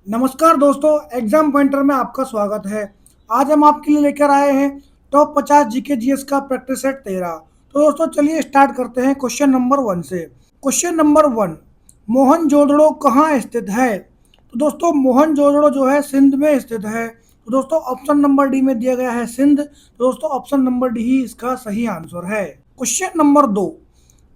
नमस्कार दोस्तों, exam pointer में आपका स्वागत है। आज हम आपके लिए लेकर आए हैं टॉप 50 जीके जीएस का प्रैक्टिस सेट 13। तो दोस्तों चलिए स्टार्ट करते हैं क्वेश्चन नंबर 1 से। क्वेश्चन नंबर 1, मोहनजोदड़ो कहाँ स्थित है? तो दोस्तों मोहनजोदड़ो जो है सिंध में स्थित है। तो दोस्तों ऑप्शन नंबर डी में दिया गया है सिंध। तो दोस्तों ऑप्शन नंबर डी ही इसका सही आंसर है। क्वेश्चन नंबर 2,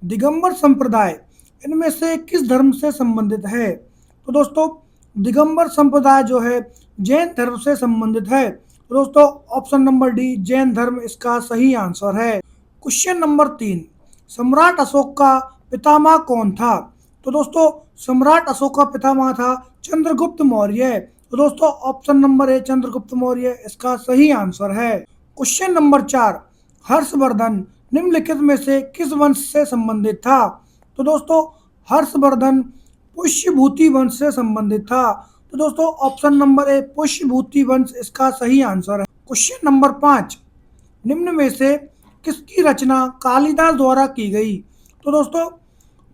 दिगंबर संप्रदाय इनमें से किस धर्म से संबंधित है? तो दोस्तों दिगंबर संप्रदाय जो है जैन धर्म से संबंधित है। तो दोस्तों ऑप्शन नंबर डी जैन धर्म इसका सही आंसर है। क्वेश्चन नंबर 3, सम्राट अशोक का पितामह कौन था? तो दोस्तों सम्राट अशोक का पितामह था चंद्रगुप्त मौर्य। तो दोस्तों option number A Chandragupta Maurya इसका सही आंसर है। क्वेश्चन नंबर 4, हर्षवर्धन निम्नलिखित में से किस वंश से संबंधित था? तो दोस्तों हर्षवर्धन पुष्यभूति वंश से संबंधित था। तो दोस्तों ऑप्शन नंबर ए पुष्यभूति वंश इसका सही आंसर है। क्वेश्चन नंबर 5, निम्न में से किसकी रचना कालिदास द्वारा की गई? तो दोस्तों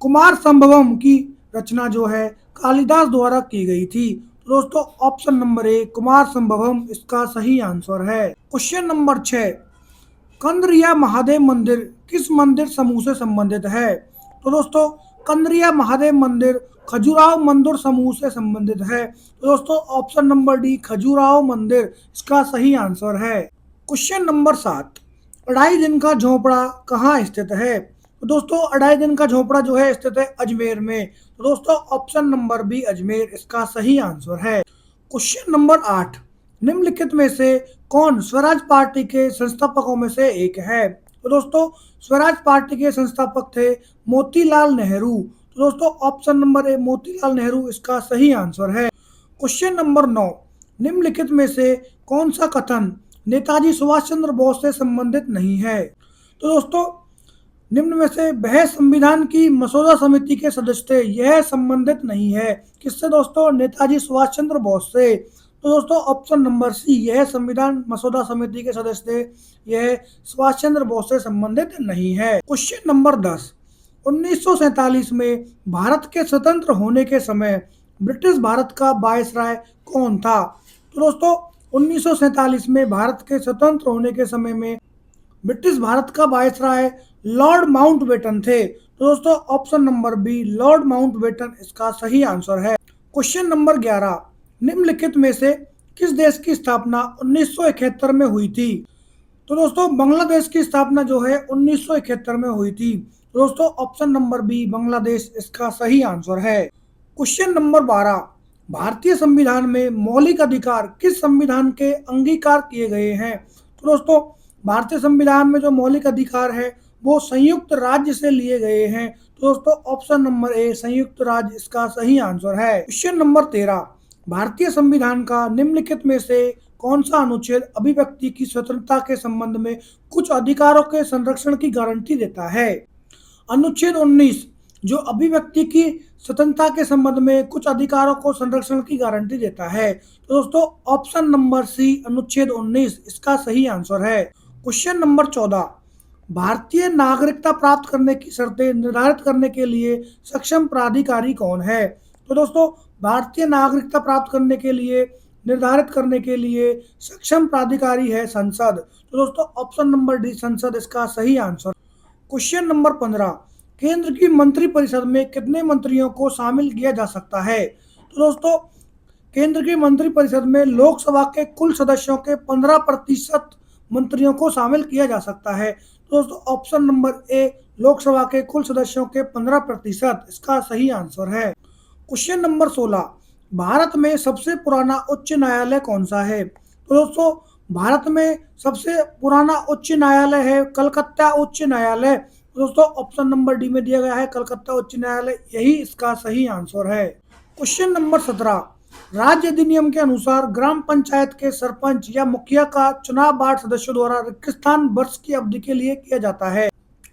कुमार संभवम की रचना जो है कालिदास द्वारा की गई थी। तो दोस्तों ऑप्शन नंबर ए कुमार संभवम इसका सही आंसर है। क्वेश्चन नंबर 6, कंद्रिया महादेव मंदिर किस मंदिर समूह से संबंधित है? तो दोस्तों कंद्रिया महादेव मंदिर खजुराहो मंदिर समूह से संबंधित है। तो दोस्तों ऑप्शन नंबर डी खजुराहो मंदिर इसका सही आंसर है। क्वेश्चन नंबर 7, अढ़ाई दिन का झोपड़ा कहाँ स्थित है? तो दोस्तों अढ़ाई दिन का झोपड़ा जो है स्थित है अजमेर में। तो दोस्तों ऑप्शन नंबर बी अजमेर इसका सही आंसर है। क्वेश्चन नंबर 8, निम्नलिखित में से कौन स्वराज पार्टी के संस्थापकों में से एक है? तो दोस्तों स्वराज पार्टी के संस्थापक थे मोतीलाल नेहरू। तो दोस्तों option number A Motilal Nehru इसका सही आंसर है। क्वेश्चन नंबर 9, निम्नलिखित में से कौन सा कथन नेताजी सुभाष चंद्र बोस से संबंधित नहीं है? तो दोस्तों निम्न में से वह संविधान की मसौदा समिति के सदस्य थे, यह संबंधित नहीं है। किससे दोस्तों? नेताजी सुभाष चंद्र बोस से। तो दोस्तों ऑप्शन नंबर सी, यह संविधान मसौदा समिति के सदस्य थे, यह सुभाष चंद्र बोस से संबंधित नहीं है। क्वेश्चन नंबर 10, 1947 में भारत के स्वतंत्र होने के समय ब्रिटिश भारत का वायसराय कौन था? तो दोस्तों 1947 में भारत के स्वतंत्र होने के समय में ब्रिटिश भारत का वायसराय लॉर्ड माउंटबेटन थे। तो दोस्तों option number B lord Mountbatten इसका सही आंसर है। क्वेश्चन नंबर 11, निम्नलिखित में से किस देश की स्थापना 1971 में हुई थी? तो दोस्तों बांग्लादेश की स्थापना जो है 1971 में हुई थी। तो दोस्तों ऑप्शन नंबर बी बांग्लादेश इसका सही आंसर है। क्वेश्चन नंबर 12, भारतीय संविधान में मौलिक अधिकार किस संविधान के अंगीकार किए गए हैं? तो दोस्तों भारतीय संविधान में जो मौलिक अधिकार है वो संयुक्त राज्य से लिए गए हैं। तो दोस्तों ऑप्शन नंबर ए संयुक्त राज्य इसका सही आंसर है। क्वेश्चन नंबर 13, भारतीय संविधान का निम्नलिखित में से कौन सा अनुच्छेद अभिव्यक्ति की स्वतंत्रता के संबंध में कुछ अधिकारों के संरक्षण की गारंटी देता है? अनुच्छेद 19 जो अभिव्यक्ति की स्वतंत्रता के संबंध में कुछ अधिकारों को संरक्षण की गारंटी देता है। तो दोस्तों ऑप्शन नंबर सी अनुच्छेद 19 इसका सही आंसर है। क्वेश्चन नंबर 14, भारतीय नागरिकता प्राप्त करने की शर्तें निर्धारित करने के लिए सक्षम प्राधिकारी कौन है? तो दोस्तों भारतीय नागरिकता प्राप्त करने के लिए निर्धारित करने के लिए सक्षम प्राधिकारी है संसद। तो दोस्तों ऑप्शन नंबर डी संसद इसका सही आंसर। क्वेश्चन नंबर 15, केंद्र की मंत्रिपरिषद में कितने मंत्रियों को शामिल किया जा सकता है? तो दोस्तों केंद्र की मंत्रिपरिषद में लोकसभा के कुल सदस्यों के 15% मंत्रियों को शामिल किया जा सकता है। तो दोस्तों ऑप्शन नंबर ए लोकसभा के कुल सदस्यों के 15% इसका सही आंसर है। क्वेश्चन नंबर 16, भारत में सबसे पुराना उच्च न्यायालय कौन सा है? तो दोस्तों भारत में सबसे पुराना उच्च न्यायालय है कलकत्ता उच्च न्यायालय। तो दोस्तों ऑप्शन नंबर डी में दिया गया है कलकत्ता उच्च न्यायालय, यही इसका सही आंसर है। क्वेश्चन नंबर 17, राज्य अधिनियम के अनुसार ग्राम पंचायत के सरपंच या मुखिया का चुनाव वार्ड सदस्यों द्वारा रिक्त स्थान वर्ष की अवधि के लिए किया जाता है।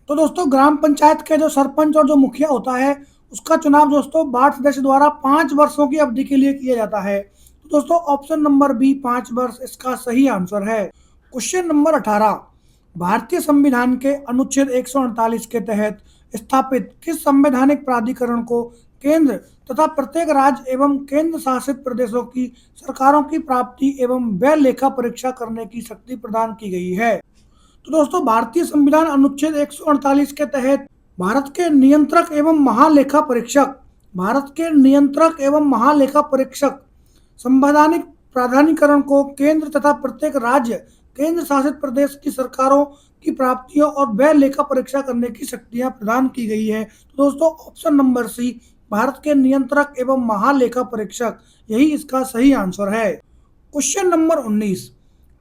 तो दोस्तों ग्राम पंचायत के जो सरपंच और जो मुखिया होता है उसका चुनाव दोस्तों वार्ड सदस्य द्वारा 5 वर्षों की अवधि के लिए किया जाता है। तो दोस्तों ऑप्शन नंबर बी 5 वर्ष इसका सही आंसर है। क्वेश्चन नंबर 18, भारतीय संविधान के अनुच्छेद 148 के तहत स्थापित किस संवैधानिक प्राधिकरण को केंद्र तथा प्रत्येक राज्य एवं केंद्र शासित प्रदेशों की सरकारों की प्राप्ति एवं व्यय लेखा परीक्षा करने की शक्ति प्रदान की गई है। तो दोस्तों, भारतीय संविधान अनुच्छेद 148 के तहत भारत के नियंत्रक एवं महालेखा परीक्षक भारत के नियंत्रक एवं महालेखा परीक्षक संवैधानिक प्राधिकरण को केंद्र तथा प्रत्येक राज्य केंद्र शासित प्रदेश की सरकारों की प्राप्तियों और व्यय लेखा परीक्षा करने की शक्तियां प्रदान की गई है। तो दोस्तों, ऑप्शन नंबर सी, भारत के नियंत्रक एवं महालेखा परीक्षक, यही इसका सही आंसर है। Question number 19,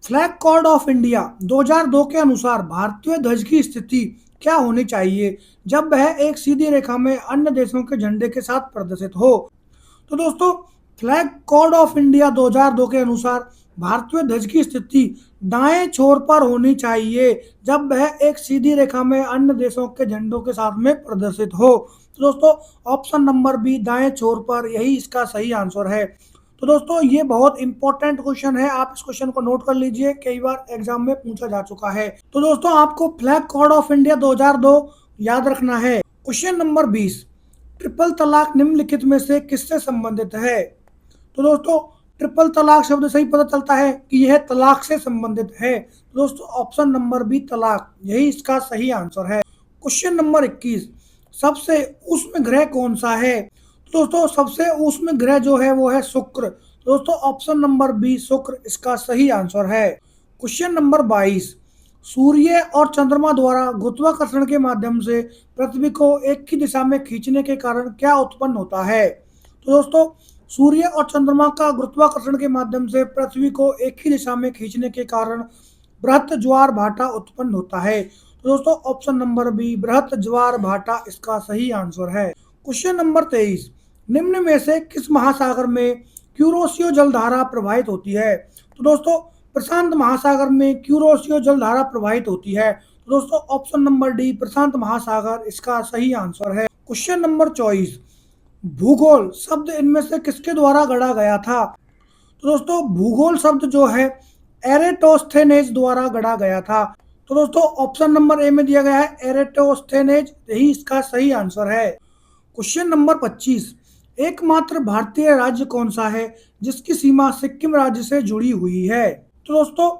flag code of India 2002 के अनुसार भारतीय ध्वज की स्थिति क्या होनी चाहिए जब वह एक सीधी रेखा में अन्य देशों के झंडे के साथ प्रदर्शित हो। तो दोस्तों, फ्लैग कोड ऑफ इंडिया 2002 के अनुसार भारतीय ध्वज की स्थिति दाएं छोर पर होनी चाहिए जब वह एक सीधी रेखा में अन्य देशों के झंडों के साथ में प्रदर्शित हो। तो दोस्तों, ऑप्शन नंबर बी, दाएं छोर पर, यही इसका सही आंसर है। तो दोस्तों, ये बहुत इंपॉर्टेंट क्वेश्चन है, आप इस क्वेश्चन को नोट कर लीजिए, कई बार एग्जाम में पूछा जा चुका है। तो दोस्तों, आपको फ्लैग कोड ऑफ इंडिया 2002 याद रखना है। क्वेश्चन नंबर 20, ट्रिपल तलाक निम्नलिखित में से किससे संबंधित है। तो दोस्तों, ट्रिपल तलाक शब्द से ही पता चलता है कि यह तलाक से संबंधित है। तो दोस्तों, ऑप्शन नंबर बी, तलाक, यही इसका सही आंसर है। क्वेश्चन नंबर 21, सबसे उष्ण ग्रह कौन सा है। तो दोस्तों, सबसे उष्ण ग्रह जो है वो है शुक्र। दोस्तों, ऑप्शन नंबर बी, शुक्र, इसका सही आंसर है। क्वेश्चन नंबर 22, सूर्य और चंद्रमा द्वारा गुरुत्वाकर्षण के माध्यम से पृथ्वी को एक ही दिशा में खींचने के कारण क्या उत्पन्न होता है। तो दोस्तों, सूर्य और चंद्रमा का गुरुत्वाकर्षण के माध्यम से पृथ्वी को एक ही दिशा में खींचने के कारण बृहत ज्वार भाटा उत्पन्न होता है। तो दोस्तों, ऑप्शन नंबर बी, बृहत ज्वार भाटा, इसका सही आंसर है। क्वेश्चन नंबर 23, निम्न में से किस महासागर में क्यूरोसियो जलधारा प्रवाहित होती है। तो दोस्तों, प्रशांत महासागर में क्यूरोसियो जलधारा प्रवाहित होती है। तो दोस्तों, ऑप्शन नंबर डी, प्रशांत महासागर, इसका सही आंसर है। क्वेश्चन नंबर 24, भूगोल शब्द इनमें से किसके द्वारा गढ़ा गया था। तो दोस्तों, भूगोल शब्द जो है एरेटोस्थेनेज द्वारा गढ़ा गया था। तो दोस्तों, ऑप्शन नंबर ए में दिया गया है एरेटोस्थेनेज, यही इसका सही आंसर है। क्वेश्चन नंबर 25, एकमात्र भारतीय राज्य कौन सा है जिसकी सीमा सिक्किम राज्य से जुड़ी हुई है। तो दोस्तों,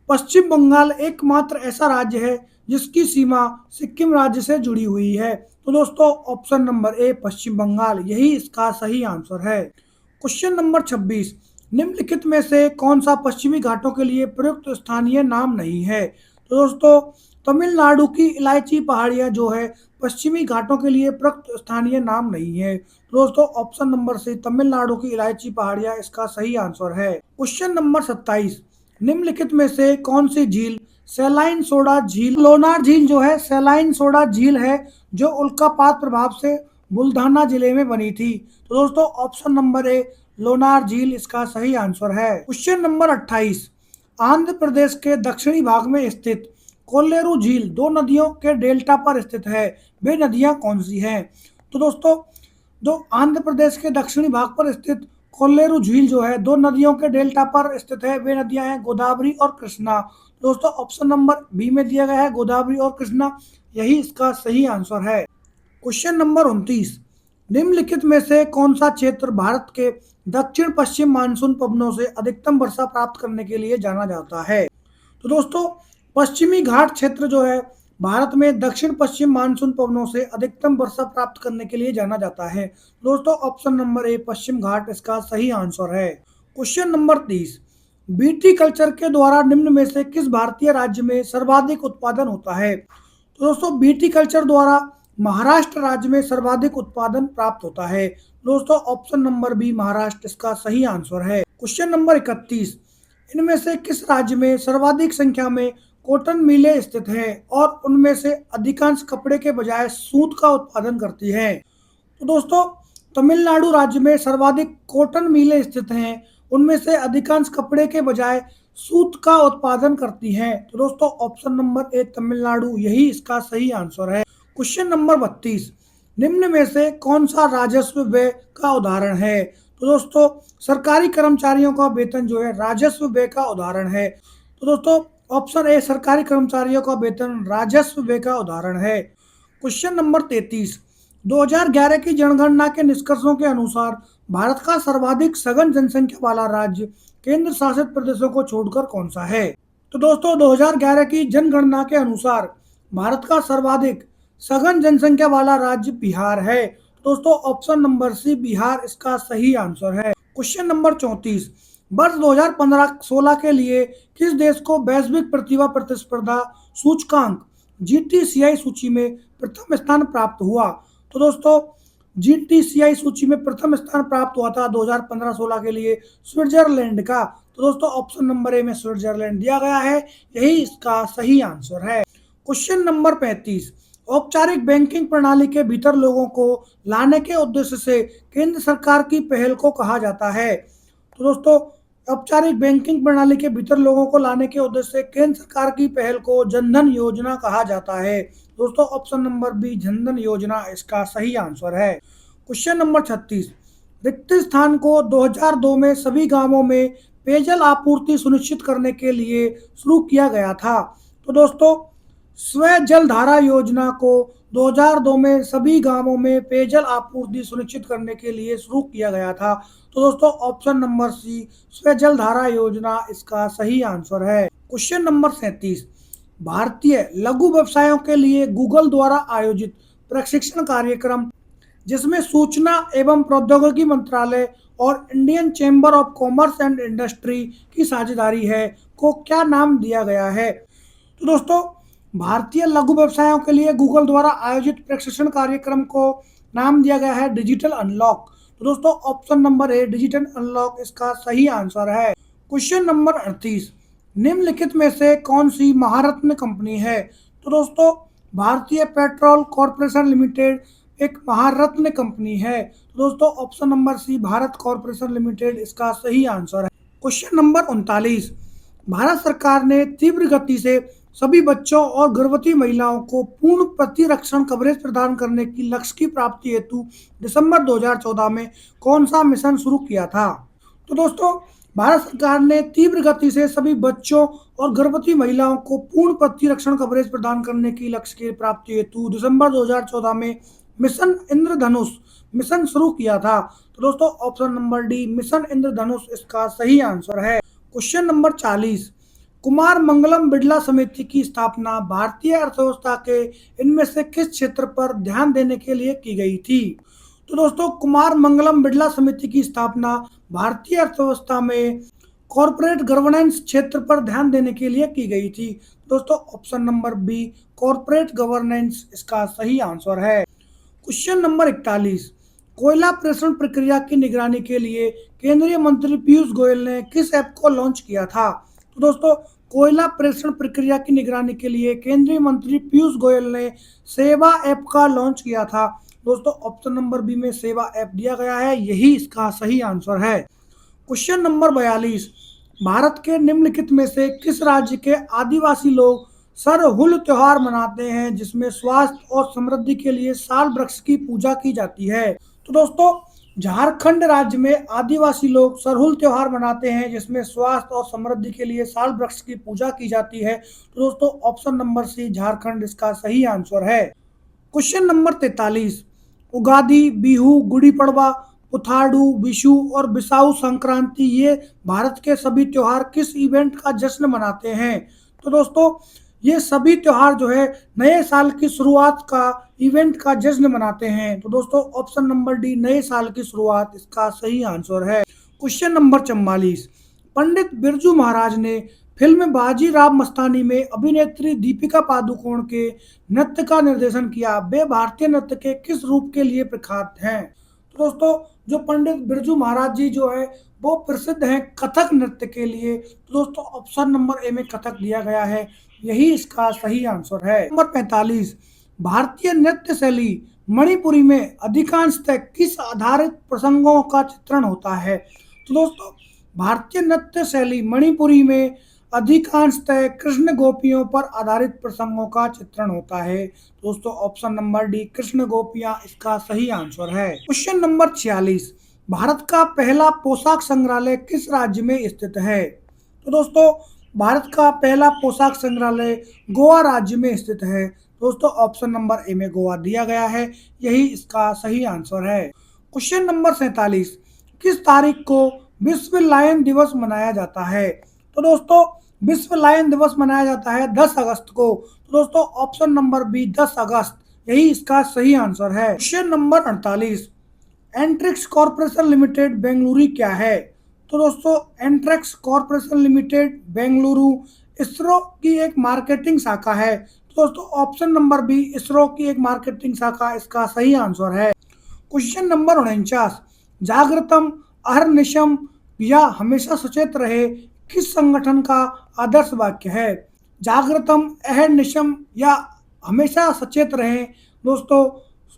पश्चिम बंगाल एकमात्र ऐसा राज्य है जिसकी सीमा सिक्किम राज्य से जुड़ी हुई है। तो दोस्तों, ऑप्शन नंबर ए, पश्चिम बंगाल, यही इसका सही आंसर है। क्वेश्चन नंबर 26, निम्नलिखित में से कौन सा पश्चिमी घाटों के लिए प्रयुक्त स्थानीय नाम नहीं है। तो दोस्तों, तमिलनाडु की इलायची पहाड़ियां जो है पश्चिमी घाटों के लिए प्रयुक्त स्थानीय नाम नहीं है। तो दोस्तों, ऑप्शन नंबर सी, तमिलनाडु की इलायची पहाड़ियां, इसका सही आंसर है। क्वेश्चन नंबर 27, निम्नलिखित में से कौन सी झील सैलाइन सोडा झील, लोनार झील जो है सैलाइन सोडा झील है जो उल्कापात प्रभाव से बुल्धाना जिले में बनी थी। तो दोस्तों, ऑप्शन नंबर ए, लोनार झील, इसका सही आंसर है। क्वेश्चन नंबर 28, आंध्र प्रदेश के दक्षिणी भाग में स्थित कोल्लेरू झील दो नदियों के डेल्टा पर स्थित है, वे नदियां कौन सी हैं। तो दोस्तों, जो आंध्र प्रदेश के दक्षिणी भाग पर स्थित कोल्लेरू झील जो है दो नदियों के डेल्टा पर स्थित है, वे नदियां हैं गोदावरी और कृष्णा। दोस्तों, ऑप्शन नंबर बी में दिया गया है गोदावरी और कृष्णा, यही इसका सही आंसर है। क्वेश्चन नंबर 29, निम्नलिखित में से कौन सा क्षेत्र भारत के दक्षिण पश्चिम मानसून पवनों से अधिकतम वर्षा प्राप्त करने के लिए जाना जाता है। तो दोस्तों, पश्चिमी घाट क्षेत्र जो है भारत में दक्षिण पश्चिम मानसून पवनों से अधिकतम वर्षा प्राप्त करने के लिए जाना जाता है। दोस्तों, ऑप्शन नंबर ए, पश्चिम घाट, इसका सही आंसर है। क्वेश्चन नंबर 30, बीटी कल्चर के द्वारा निम्न में से किस भारतीय राज्य में सर्वाधिक उत्पादन होता है। तो दोस्तों, बीटी कल्चर द्वारा महाराष्ट्र राज्य में सर्वाधिक उत्पादन प्राप्त होता है। दोस्तों, ऑप्शन नंबर बी, महाराष्ट्र, इसका सही आंसर है। क्वेश्चन नंबर 31, इनमें से किस राज्य में सर्वाधिक संख्या में कॉटन मिलें स्थित हैं और उनमें से अधिकांश कपड़े के बजाय सूत का उत्पादन करती हैं। तो दोस्तों, तमिलनाडु राज्य में सर्वाधिक कॉटन मिलें स्थित हैं, उनमें से अधिकांश कपड़े के बजाय सूत का उत्पादन करती हैं। तो दोस्तों, ऑप्शन नंबर ए, तमिलनाडु, यही इसका सही आंसर है। क्वेश्चन नंबर 32, निम्न में से कौन सा राजस्व व्यय का उदाहरण है। तो दोस्तों, सरकारी कर्मचारियों का वेतन जो है राजस्व व्यय का उदाहरण है। तो दोस्तों, ऑप्शन ए, सरकारी कर्मचारियों का वेतन राजस्व व्यय का उदाहरण है। क्वेश्चन नंबर 33, 2011 की जनगणना के निष्कर्षों के अनुसार भारत का सर्वाधिक सघन जनसंख्या वाला राज्य केंद्र शासित प्रदेशों को छोड़कर कौन सा है? तो दोस्तों 2011 की जनगणना के अनुसार भारत का सर्वाधिक सघन जनसंख्या वाला राज्य बिहार है। दोस्तों ऑप्शन नंबर सी बिहार इसका सही आंसर है। क्वेश्चन नंबर 34, वर्ष 2015-16 के लिए किस देश को वैश्विक प्रतिभा प्रतिस्पर्धा सूचकांक जीटीसीआई सूची में प्रथम स्थान प्राप्त हुआ? तो दोस्तों जीटीसीआई सूची में प्रथम स्थान प्राप्त हुआ था 2015-16 के लिए स्विट्जरलैंड का। तो दोस्तों ऑप्शन नंबर ए में स्विट्जरलैंड दिया गया है, यही इसका सही आंसर है। क्वेश्चन नंबर 35, औपचारिक बैंकिंग प्रणाली के भीतर लोगों को लाने के उद्देश्य से केंद्र सरकार की पहल को कहा जाता है? तो दोस्तों औपचारिक बैंकिंग प्रणाली के भीतर लोगों को लाने के उद्देश्य से केंद्र सरकार की पहल को जनधन योजना कहा जाता है। दोस्तों ऑप्शन नंबर बी जनधन योजना इसका सही आंसर है। क्वेश्चन नंबर 36, रिक्त स्थान को 2002 में सभी गांवों में पेयजल आपूर्ति सुनिश्चित करने के लिए शुरू किया गया था। तो दोस्तों स्वयं जल धारा योजना को 2002 में सभी गांवों में पेयजल आपूर्ति सुनिश्चित करने के लिए शुरू किया गया था। तो दोस्तों ऑप्शन नंबर सी स्वयं जल धारा योजना इसका सही आंसर है। क्वेश्चन नंबर 37, भारतीय लघु व्यवसायों के लिए गूगल द्वारा आयोजित प्रशिक्षण कार्यक्रम जिसमें सूचना एवं प्रौद्योगिकी मंत्रालय और Indian chamber of commerce and industry की साझेदारी है को क्या नाम दिया गया है? तो दोस्तों भारतीय लघु व्यवसायों के लिए गूगल द्वारा आयोजित प्रशिक्षण कार्यक्रम को नाम दिया गया है डिजिटल अनलॉक। तो दोस्तों option number A digital unlock इसका सही आंसर है। क्वेश्चन नंबर 38, निम्नलिखित में से कौन सी महारत्न कंपनी है? तो दोस्तों भारतीय पेट्रोल कॉर्पोरेशन लिमिटेड एक महारत्न कंपनी है। तो दोस्तों option number C Bharat corporation limited इसका सही आंसर है। क्वेश्चन नंबर 39, भारत सरकार ने तीव्र गति से सभी बच्चों और गर्भवती महिलाओं को पूर्ण प्रतिरक्षण कवरेज प्रदान करने की लक्ष्य की प्राप्ति हेतु दिसंबर 2014 में कौन सा मिशन शुरू किया था? तो दोस्तों भारत सरकार ने तीव्र गति से सभी बच्चों और गर्भवती महिलाओं को पूर्ण प्रतिरक्षण कवरेज प्रदान करने की लक्ष्य की प्राप्ति हेतु दिसंबर 2014 में मिशन इंद्रधनुष मिशन शुरू किया था। तो दोस्तों ऑप्शन नंबर डी मिशन इंद्रधनुष इसका सही आंसर है। क्वेश्चन नंबर 40, कुमार मंगलम बिड़ला समिति की स्थापना भारतीय अर्थव्यवस्था के इनमें से किस क्षेत्र पर ध्यान देने के लिए की गई थी? तो दोस्तों कुमार मंगलम बिड़ला समिति की स्थापना भारतीय अर्थव्यवस्था में कॉरपोरेट गवर्नेंस क्षेत्र पर ध्यान देने के लिए की गई थी। दोस्तों option number B corporate governance इसका सही आंसर है। क्वेश्चन नंबर 41, कोयला प्रेषण प्रक्रिया की निगरानी के लिए केंद्रीय मंत्री पीयूष गोयल ने किस ऐप को लॉन्च किया था? तो दोस्तों कोयला प्रेषण प्रक्रिया की निगरानी के लिए केंद्रीय मंत्री पीयूष गोयल ने सेवा ऐप का लॉन्च किया था। दोस्तों ऑप्शन नंबर बी में सेवा ऐप दिया गया है, यही इसका सही आंसर है। क्वेश्चन नंबर 42, भारत के निम्नलिखित में से किस राज्य के आदिवासी लोग सरहुल त्योहार मनाते हैं जिसमें स्वास्थ्य और समृद्धि के लिए साल वृक्ष की पूजा की जाती है? तो दोस्तों झारखंड राज्य में आदिवासी लोग सरहुल त्योहार मनाते हैं जिसमें स्वास्थ्य और समृद्धि के लिए साल वृक्ष की पूजा की जाती है। तो दोस्तों ऑप्शन नंबर सी झारखंड इसका सही आंसर है। क्वेश्चन नंबर 43, उगादी, बिहू, गुड़ी पड़वा, पुथाडू, विशु और बिसाऊ संक्रांति ये भारत के सभी त्योहार किस इवेंट का जश्न मनाते हैं? तो दोस्तों ये सभी त्योहार जो है नए साल की शुरुआत का इवेंट का जश्न मनाते हैं। तो दोस्तों ऑप्शन नंबर डी नए साल की शुरुआत इसका सही आंसर है। क्वेश्चन नंबर 44, पंडित बिरजू महाराज ने फिल्म बाजी राव मस्तानी में अभिनेत्री दीपिका पादुकोण के नृत्य का निर्देशन किया, वे भारतीय नृत्य के किस रूप के लिए प्रख्यात हैं? तो दोस्तों जो पंडित बिरजू महाराज जी जो है वो प्रसिद्ध हैं कथक नृत्य के लिए। तो दोस्तों ऑप्शन नंबर ए में कथक दिया गया है, यही इसका सही आंसर है। नंबर 45, भारतीय नृत्य शैली मणिपुरी में अधिकांशतः किस आधारित प्रसंगों का चित्रण होता है? तो दोस्तों भारतीय नृत्य शैली मणिपुरी में अधिकांशतः कृष्ण गोपियों पर आधारित प्रसंगों का चित्रण होता है। दोस्तों ऑप्शन नंबर डी कृष्ण गोपियां इसका सही आंसर है। क्वेश्चन नंबर 46, भारत का पहला पोशाक संग्रहालय किस राज्य में स्थित है? तो दोस्तों भारत का पहला पोशाक संग्रहालय गोवा राज्य में स्थित है। दोस्तों ऑप्शन नंबर ए में गोवा दिया गया है, यही इसका सही आंसर है। क्वेश्चन नंबर 47, किस तारीख को विश्व लायन दिवस मनाया जाता है? तो दोस्तों विश्व लायन दिवस मनाया जाता है 10 अगस्त को। तो दोस्तों ऑप्शन नंबर बी 10 अगस्त, यही इसका सही आंसर है। Question number 48, Antrix corporation limited Bengaluru क्या है? तो दोस्तों एंट्रिक्स कॉर्पोरेशन लिमिटेड बेंगलुरु इसरो की एक मार्केटिंग शाखा है। तो दोस्तों ऑप्शन नंबर बी इसरो की एक मार्केटिंग शाखा इसका सही आंसर है। क्वेश्चन नंबर 49, जागृतम अहर्निशम या हमेशा सचेत रहे किस संगठन का आदर्श वाक्य है? जागृतम अहर्निशम या हमेशा सचेत रहे दोस्तों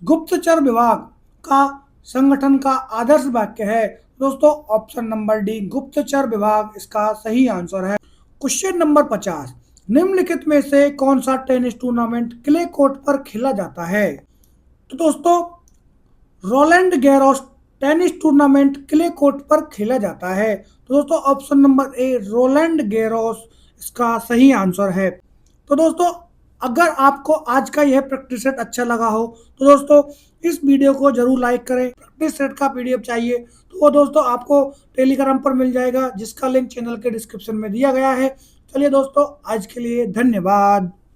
गुप्तचर विभाग का संगठन का आदर्श वाक्य है। दोस्तों ऑप्शन नंबर डी गुप्तचर विभाग इसका सही आंसर है। क्वेश्चन नंबर 50, निम्नलिखित में से कौन सा टेनिस टूर्नामेंट क्ले कोर्ट पर खेला जाता है? तो दोस्तों Rowland Garros tennis tournament clay court पर खेला जाता है। तो दोस्तों option number A Rowland Garros इसका सही आंसर है। तो दोस्तों अगर आपको आज का यह प्रैक्टिस सेट अच्छा लगा हो तो दोस्तों इस वीडियो को जरूर लाइक करें। प्रैक्टिस सेट का पीडीएफ चाहिए तो वो दोस्तों आपको टेलीग्राम पर मिल जाएगा, जिसका लिंक चैनल के डिस्क्रिप्शन में दिया गया है। चलिए दोस्तों आज के लिए धन्यवाद।